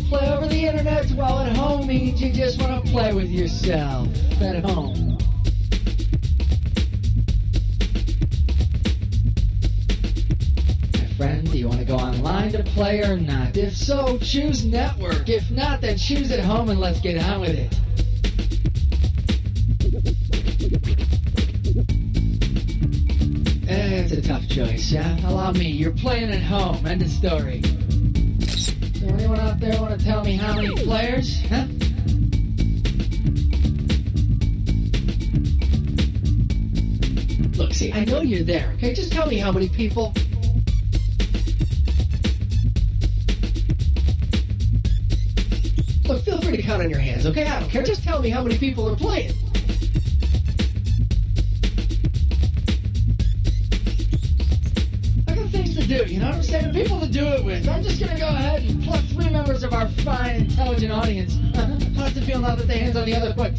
play over the internet, while at home means you just want to play with yourself at home. My friend, do you want to go online to play or not? If so, choose network. If not, then choose at home and let's get on with it. It's a tough choice, yeah? Allow me, you're playing at home. End of story. So anyone out there want to tell me how many players? Huh? Look, see, I know you're there, okay? Just tell me how many people. Look, feel free to count on your hands, okay? I don't care. Just tell me how many people are playing. Do, you know what I'm saying? People to do it with. I'm just gonna go ahead and pluck 3 members of our fine, intelligent audience. How's it feel now that they hands on the other foot?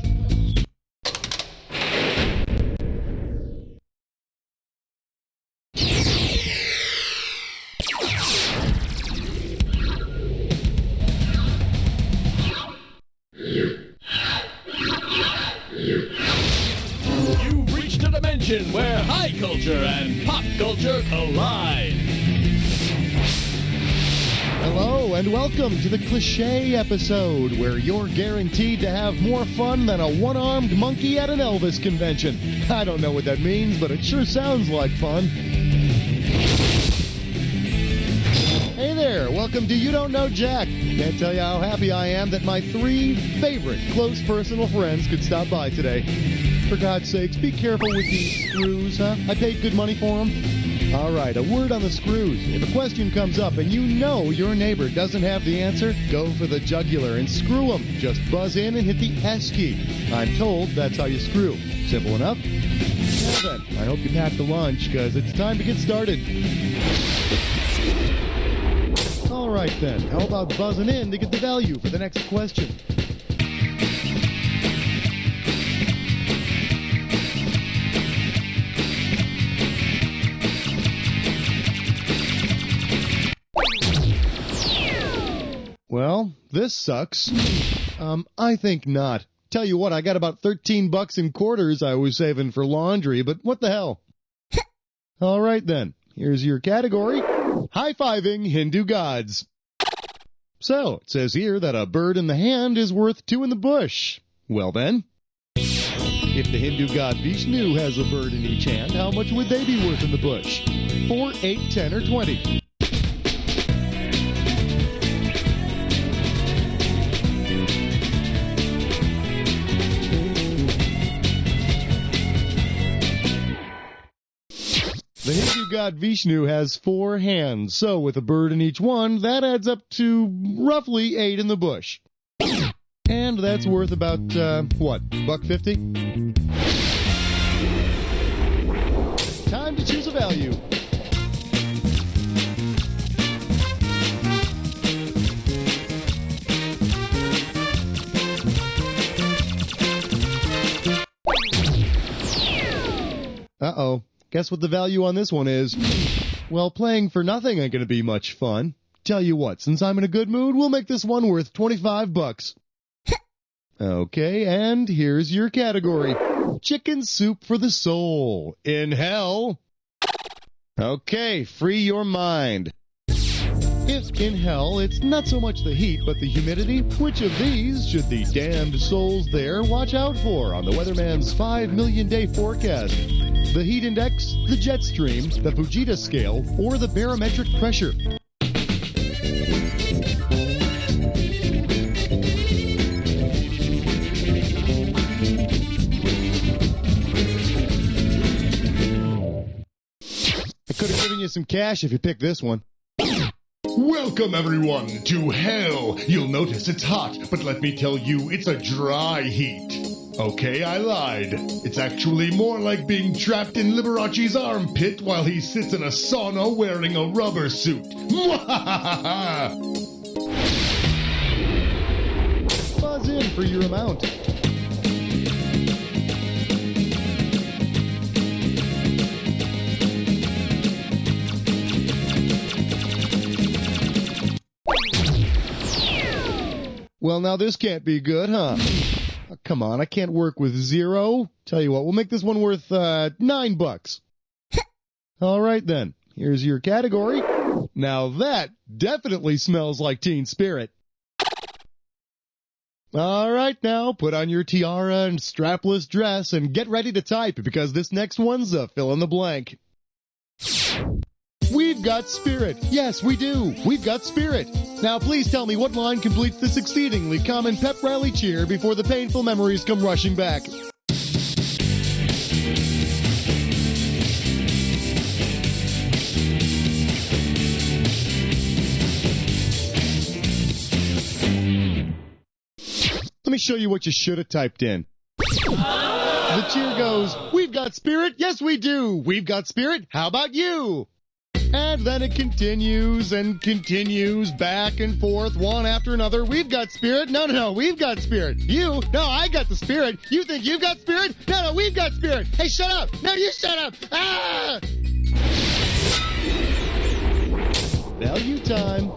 You've reached a dimension where high culture and pop culture collide. Hello and welcome to the Cliché episode, where you're guaranteed to have more fun than a one-armed monkey at an Elvis convention. I don't know what that means, but it sure sounds like fun. Hey there, welcome to You Don't Know Jack. Can't tell you how happy I am that my 3 favorite close personal friends could stop by today. For God's sakes, be careful with these screws, huh? I paid good money for them. All right, a word on the screws. If a question comes up and you know your neighbor doesn't have the answer, go for the jugular and screw them. Just buzz in and hit the S key. I'm told that's how you screw. Simple enough? Now then, I hope you packed the lunch, because it's time to get started. All right then, how about buzzing in to get the value for the next question? Well, this sucks. I think not. Tell you what, I got about $13 in quarters I was saving for laundry, but what the hell? All right then, here's your category. High-fiving Hindu gods. So, it says here that a bird in the hand is worth 2 in the bush. Well then, if the Hindu god Vishnu has a bird in each hand, how much would they be worth in the bush? 4, 8, 10, or 20? The Hindu god Vishnu has 4 hands, so with a bird in each one, that adds up to roughly 8 in the bush. And that's worth about, what, $1.50? Time to choose a value. Uh-oh. Guess what the value on this one is? Well, playing for nothing ain't gonna be much fun. Tell you what, since I'm in a good mood, we'll make this one worth $25. Okay, and here's your category. Chicken soup for the soul. In hell. Okay, free your mind. If in hell it's not so much the heat, but the humidity, which of these should the damned souls there watch out for on the weatherman's 5 million day forecast? The heat index, the jet stream, the Fujita scale, or the barometric pressure? I could have given you some cash if you picked this one. Welcome, everyone, to hell. You'll notice it's hot, but let me tell you, it's a dry heat. Okay, I lied. It's actually more like being trapped in Liberace's armpit while he sits in a sauna wearing a rubber suit. Buzz in for your amount. Well, now this can't be good, huh? Oh, come on, I can't work with 0. Tell you what, we'll make this one worth $9. All right, then. Here's your category. Now that definitely smells like Teen Spirit. All right, now put on your tiara and strapless dress and get ready to type because this next one's a fill in the blank. We've got spirit. Yes, we do. We've got spirit. Now please tell me what line completes this exceedingly common pep rally cheer before the painful memories come rushing back. Let me show you what you should have typed in. The cheer goes, we've got spirit. Yes, we do. We've got spirit. How about you? And then it continues and continues back and forth, one after another. We've got spirit. No, we've got spirit. You? No, I got the spirit. You think you've got spirit? No, we've got spirit. Hey, shut up. No, you shut up. Ah! Value time.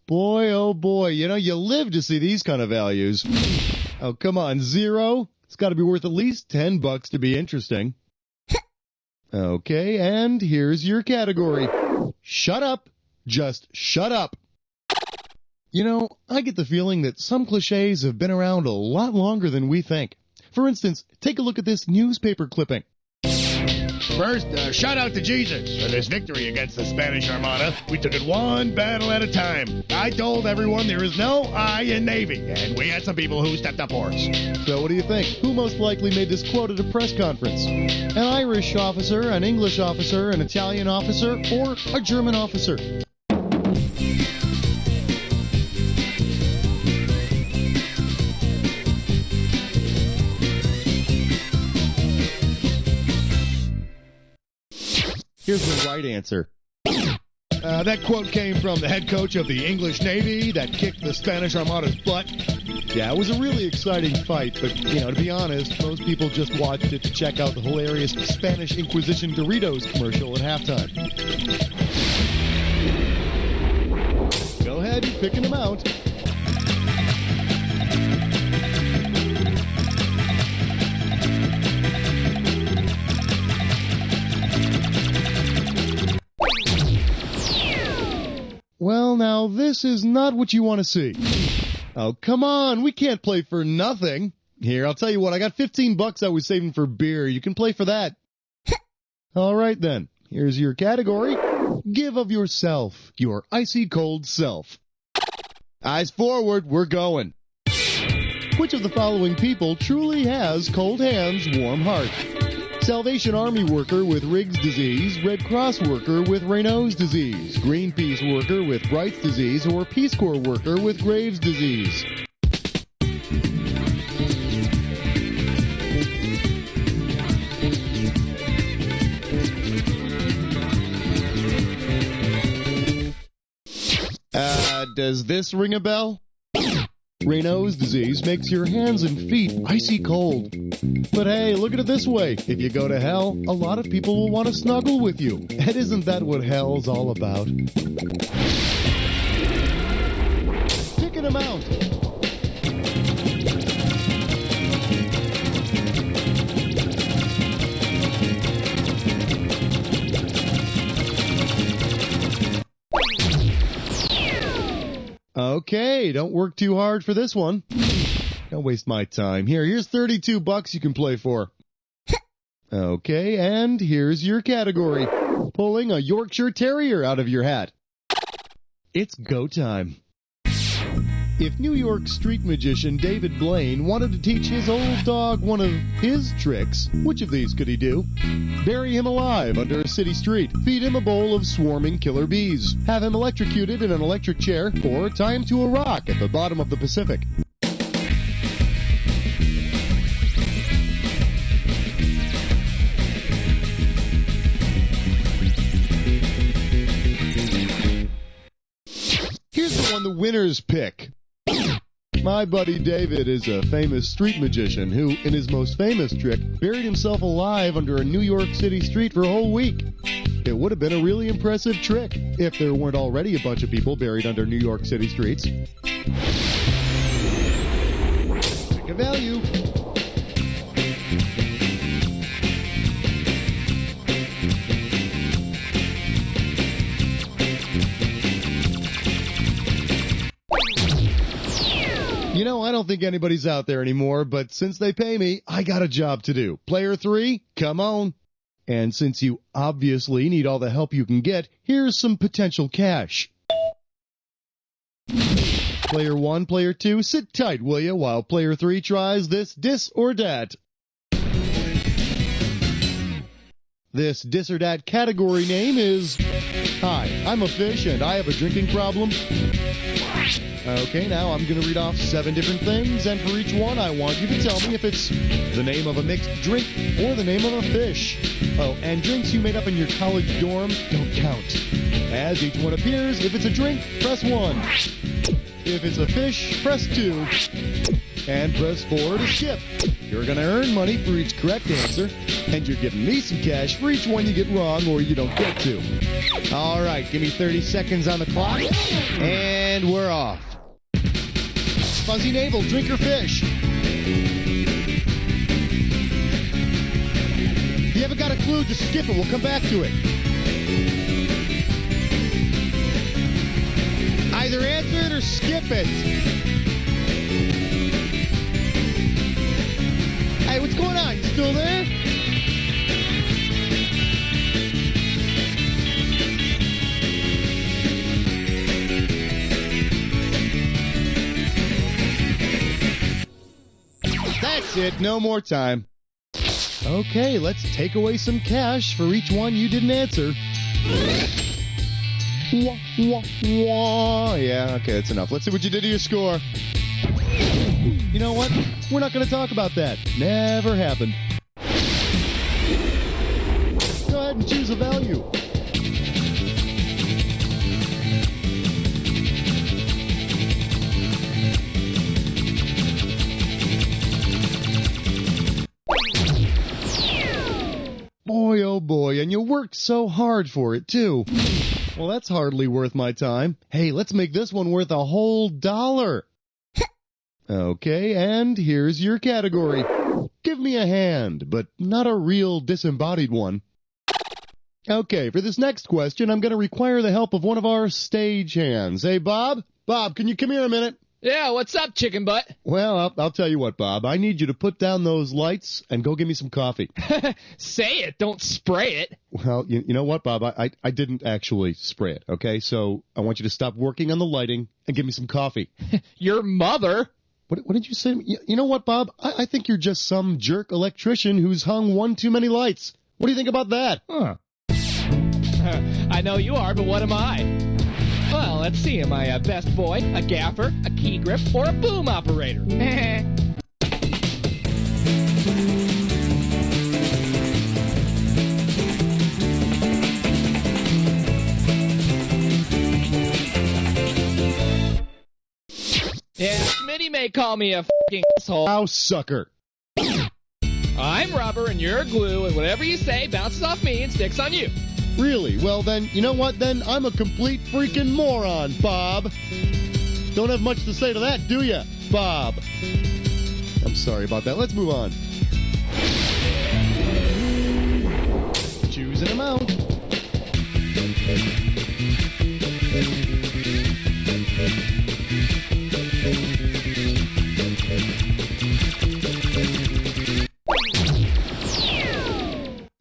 Boy, oh boy, you know, you live to see these kind of values. Oh, come on, 0? It's got to be worth at least $10 to be interesting. Okay, and here's your category. Shut up. Just shut up. You know, I get the feeling that some cliches have been around a lot longer than we think. For instance, take a look at this newspaper clipping. First, shout out to Jesus for this victory against the Spanish Armada. We took it one battle at a time. I told everyone there is no I in Navy, and we had some people who stepped up for us. So what do you think? Who most likely made this quote at a press conference? An Irish officer, an English officer, an Italian officer, or a German officer? Here's the right answer. That quote came from the head coach of the English Navy that kicked the Spanish Armada's butt. Yeah, it was a really exciting fight, but, you know, to be honest, most people just watched it to check out the hilarious Spanish Inquisition Doritos commercial at halftime. Go ahead and pick an amount. Well, now, this is not what you want to see. Oh, come on, we can't play for nothing. Here, I'll tell you what, I got $15 I was saving for beer. You can play for that. All right, then. Here's your category. Give of yourself, your icy cold self. Eyes forward, we're going. Which of the following people truly has cold hands, warm heart? Salvation Army worker with Riggs disease, Red Cross worker with Raynaud's disease, Greenpeace worker with Bright's disease, or Peace Corps worker with Graves' disease. Does this ring a bell? Raynaud's disease makes your hands and feet icy cold. But hey, look at it this way. If you go to hell, a lot of people will want to snuggle with you. And isn't that what hell's all about? Pick an amount. Okay, don't work too hard for this one. Don't waste my time. Here's $32 you can play for. Okay, and here's your category. Pulling a Yorkshire Terrier out of your hat. It's go time. If New York street magician David Blaine wanted to teach his old dog one of his tricks, which of these could he do? Bury him alive under a city street, feed him a bowl of swarming killer bees, have him electrocuted in an electric chair, or tie him to a rock at the bottom of the Pacific. Here's the one the winners pick. My buddy David is a famous street magician who, in his most famous trick, buried himself alive under a New York City street for a whole week. It would have been a really impressive trick if there weren't already a bunch of people buried under New York City streets. Pick a value. You know, I don't think anybody's out there anymore, but since they pay me, I got a job to do. Player 3, come on. And since you obviously need all the help you can get, here's some potential cash. Player 1, Player 2, sit tight, will you, while Player 3 tries this or dat. This dis or dat category name is... Hi, I'm a fish and I have a drinking problem. Okay, now I'm going to read off 7 different things, and for each one I want you to tell me if it's the name of a mixed drink or the name of a fish. Oh, and drinks you made up in your college dorm don't count. As each one appears, if it's a drink, press 1. If it's a fish, press 2. And press 4 to skip. You're going to earn money for each correct answer, and you're giving me some cash for each one you get wrong or you don't get to. All right, give me 30 seconds on the clock, and we're off. Fuzzy navel, drink or fish? If you haven't got a clue, just skip it. We'll come back to it. Either answer it or skip it. Hey, what's going on? You still there? That's it. No more time. Okay, let's take away some cash for each one you didn't answer. Wah, wah, wah. Yeah, okay, that's enough. Let's see what you did to your score. You know what? We're not going to talk about that. Never happened. Go ahead and choose a value. Boy, oh boy, and you worked so hard for it, too. Well, that's hardly worth my time. Hey, let's make this one worth a whole $1. Okay, and here's your category. Give me a hand, but not a real disembodied one. Okay, for this next question, I'm going to require the help of one of our stage hands. Hey, Bob? Bob, can you come here a minute? Yeah, what's up, chicken butt? Well, I'll tell you what, Bob. I need you to put down those lights and go get me some coffee. Say it, don't spray it. Well, you know what, Bob? I didn't actually spray it, okay? So I want you to stop working on the lighting and give me some coffee. Your mother? What did you say? You know what, Bob? I think you're just some jerk electrician who's hung one too many lights. What do you think about that? Huh. I know you are, but what am I? Well, let's see. Am I a best boy, a gaffer, a key grip, or a boom operator? Yeah, Schmitty may call me a f***ing asshole. Ow, sucker. I'm rubber and you're glue, and whatever you say bounces off me and sticks on you. Really? Well, then, you know what, then? I'm a complete freaking moron, Bob. Don't have much to say to that, do ya, Bob? I'm sorry about that. Let's move on. Choose an amount.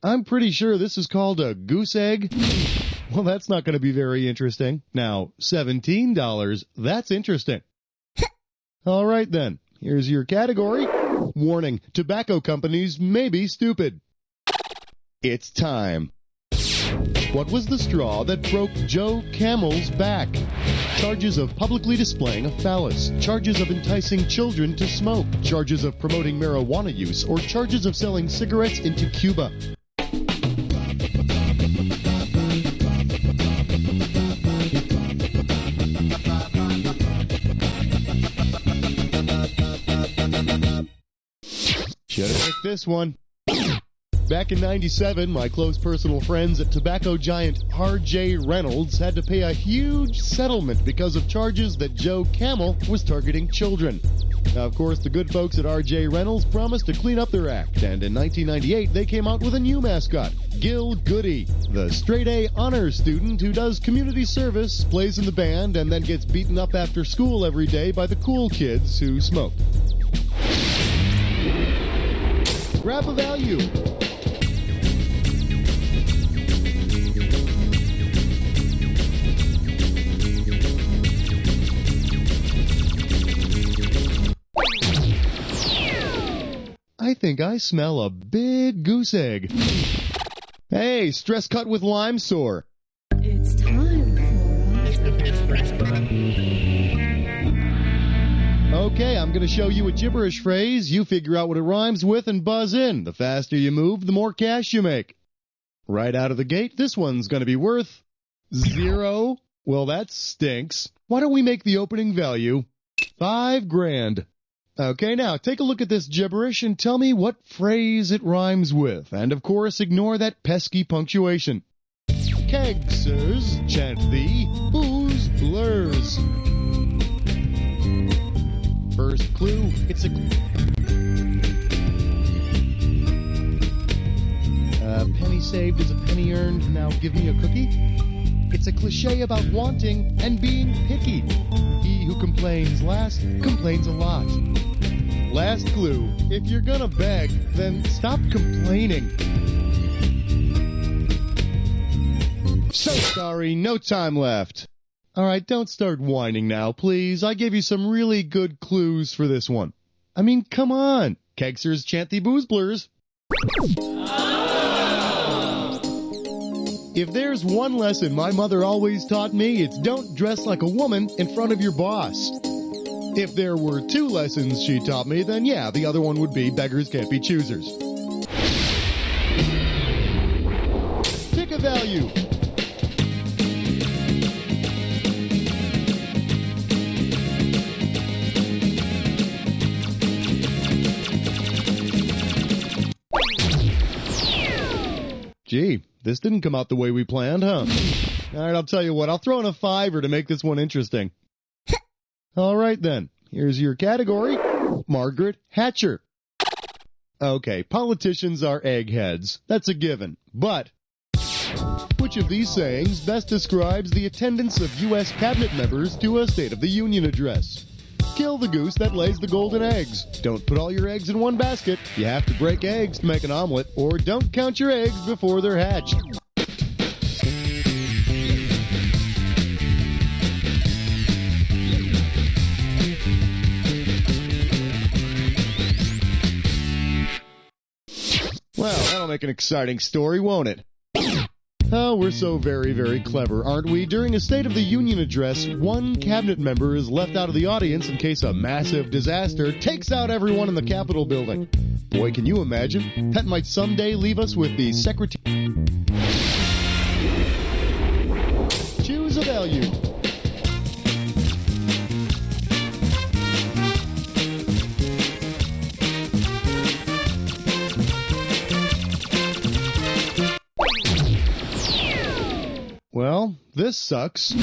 I'm pretty sure this is called a goose egg. Well, that's not going to be very interesting. Now, $17, that's interesting. All right, then. Here's your category. Warning, tobacco companies may be stupid. It's time. What was the straw that broke Joe Camel's back? Charges of publicly displaying a phallus, charges of enticing children to smoke, charges of promoting marijuana use, or charges of selling cigarettes into Cuba. Should have picked this one. Back in '97, my close personal friends at tobacco giant R.J. Reynolds had to pay a huge settlement because of charges that Joe Camel was targeting children. Now, of course, the good folks at R.J. Reynolds promised to clean up their act, and in 1998, they came out with a new mascot, Gil Goody, the straight-A honors student who does community service, plays in the band, and then gets beaten up after school every day by the cool kids who smoke. Grab a value. I think I smell a big goose egg. Hey, stress cut with lime sore. It's time Okay, I'm going to show you a gibberish phrase. You figure out what it rhymes with and buzz in. The faster you move, the more cash you make. Right out of the gate, this one's going to be worth 0. Well, that stinks. Why don't we make the opening value $5,000? Okay, now take a look at this gibberish and tell me what phrase it rhymes with. And of course, ignore that pesky punctuation. Kegsers chant thee, booze blurs. First clue, it's a penny saved is a penny earned, now give me a cookie. It's a cliche about wanting and being picky. He who complains last complains a lot. Last clue, if you're gonna beg, then stop complaining. So sorry, no time left. Alright, don't start whining now, please. I gave you some really good clues for this one. I mean, come on. Kegsers chant the booze blurs. If there's one lesson my mother always taught me, it's don't dress like a woman in front of your boss. If there were 2 lessons she taught me, then yeah, the other one would be beggars can't be choosers. Pick a value. Gee, this didn't come out the way we planned, huh? Alright, I'll tell you what, I'll throw in a $5 to make this one interesting. Alright then, here's your category, Margaret Hatcher. Okay, politicians are eggheads, that's a given, but which of these sayings best describes the attendance of U.S. cabinet members to a State of the Union address? Kill the goose that lays the golden eggs. Don't put all your eggs in one basket. You have to break eggs to make an omelet, or don't count your eggs before they're hatched. Well, that'll make an exciting story, won't it? Oh, we're so very, very clever, aren't we? During a State of the Union address, one cabinet member is left out of the audience in case a massive disaster takes out everyone in the Capitol building. Boy, can you imagine? That might someday leave us with the secretary. Choose a value. Well, this sucks.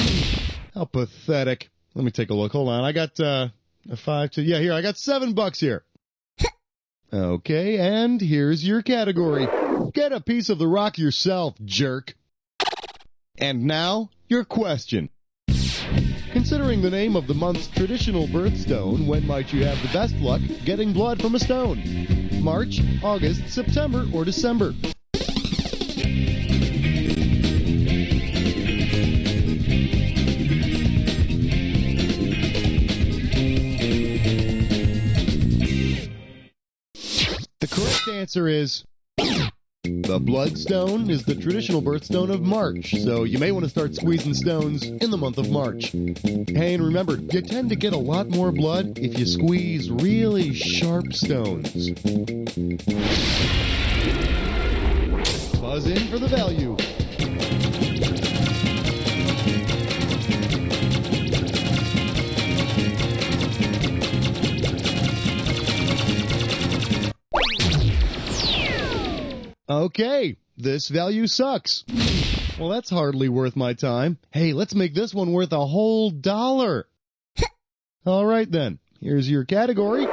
How pathetic. Let me take a look. Hold on. I got a 5 to... Yeah, here. I got $7 here. Okay, and here's your category. Get a piece of the rock yourself, jerk. And now, your question. Considering the name of the month's traditional birthstone, when might you have the best luck getting blood from a stone? March, August, September, or December? The correct answer is the bloodstone is the traditional birthstone of March, so you may want to start squeezing stones in the month of March. Hey, and remember, you tend to get a lot more blood if you squeeze really sharp stones. Buzz in for the value. Okay, this value sucks. Well, that's hardly worth my time. Hey, let's make this one worth a whole $1. All right, then. Here's your category.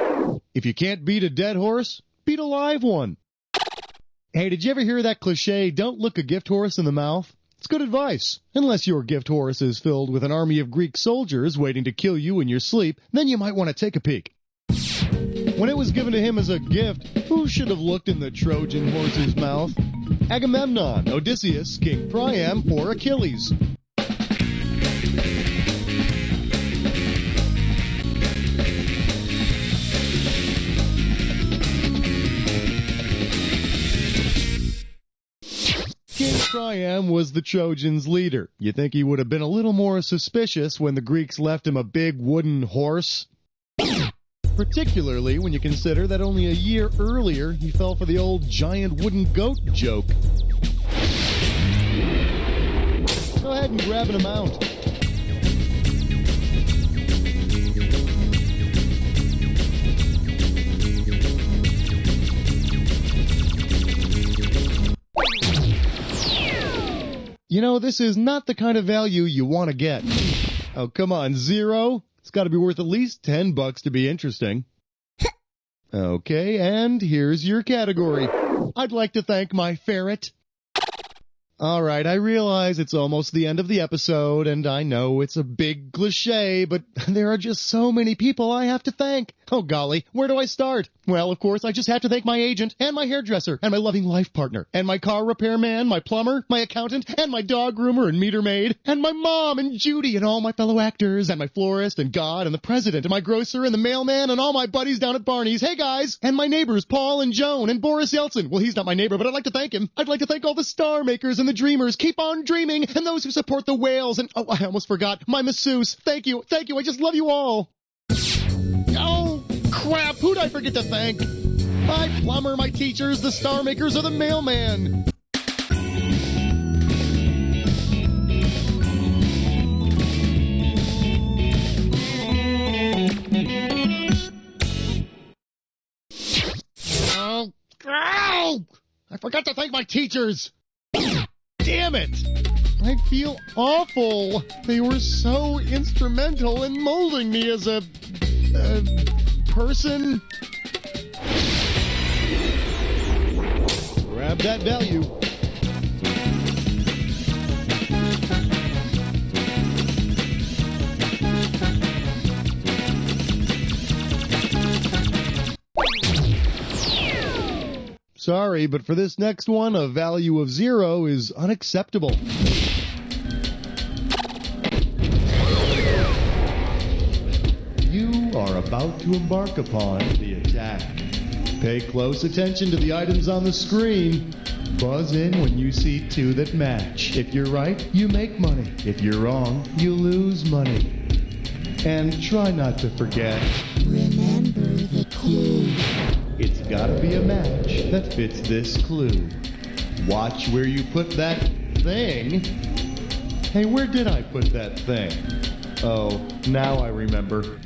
If you can't beat a dead horse, beat a live one. Hey, did you ever hear that cliche, don't look a gift horse in the mouth? It's good advice. Unless your gift horse is filled with an army of Greek soldiers waiting to kill you in your sleep, then you might want to take a peek. When it was given to him as a gift, who should have looked in the Trojan horse's mouth? Agamemnon, Odysseus, King Priam, or Achilles? King Priam was the Trojans' leader. You think he would have been a little more suspicious when the Greeks left him a big wooden horse? Particularly when you consider that only a year earlier he fell for the old giant wooden goat joke. Go ahead and grab an amount. You know, this is not the kind of value you want to get. Oh, come on, $0? It's got to be worth at least $10 to be interesting. Okay, and here's your category. I'd like to thank my ferret. All right, I realize it's almost the end of the episode, and I know it's a big cliché, but there are just so many people I have to thank. Oh, golly, where do I start? Well, of course, I just have to thank my agent, and my hairdresser, and my loving life partner, and my car repairman, my plumber, my accountant, and my dog groomer and meter maid, and my mom, and Judy, and all my fellow actors, and my florist, and God, and the president, and my grocer, and the mailman, and all my buddies down at Barney's. Hey, guys! And my neighbors, Paul and Joan, and Boris Yeltsin. Well, he's not my neighbor, but I'd like to thank him. I'd like to thank all the star makers and the dreamers. Keep on dreaming, and those who support the whales, and, oh, I almost forgot, my masseuse. Thank you, I just love you all. Oh, crap, who'd I forget to thank? My plumber, my teachers, the star makers, or the mailman. Oh, I forgot to thank my teachers. Damn it! I feel awful. They were so instrumental in molding me as a person. Grab that value. Sorry, but for this next one, a value of 0 is unacceptable. You are about to embark upon the attack. Pay close attention to the items on the screen. Buzz in when you see 2 that match. If you're right, you make money. If you're wrong, you lose money. And try not to forget. Remember the clue. It's gotta be a match that fits this clue. Watch where you put that thing. Hey, where did I put that thing? Oh, now I remember.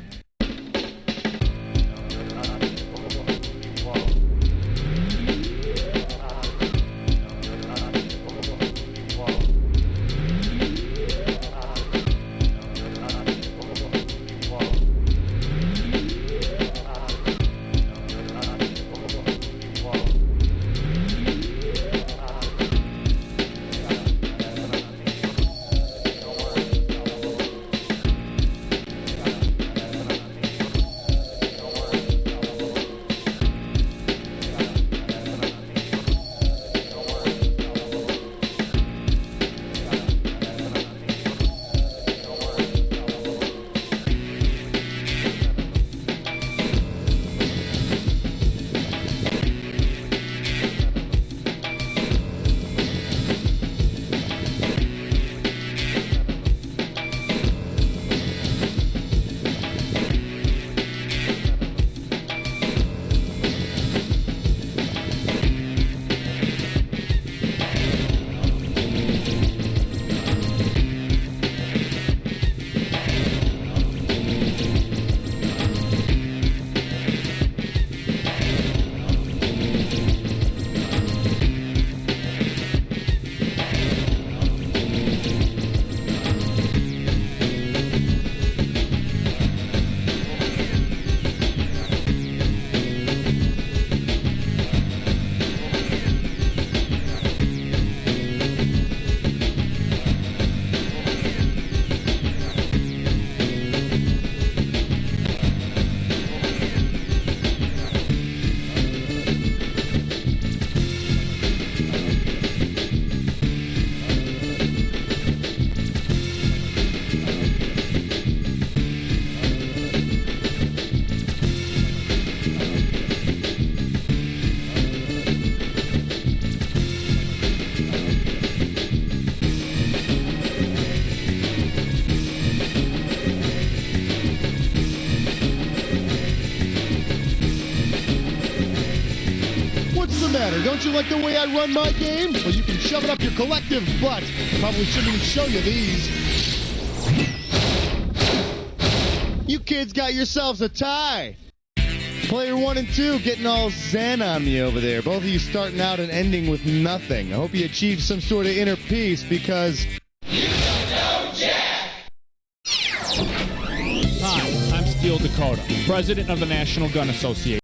the matter? Don't you like the way I run my game? Well, you can shove it up your collective butt. Probably shouldn't even show you these. You kids got yourselves a tie. Player 1 and 2 getting all zen on me over there. Both of you starting out and ending with nothing. I hope you achieve some sort of inner peace because... You don't know Jack! Hi, I'm Steel Dakota, president of the National Gun Association.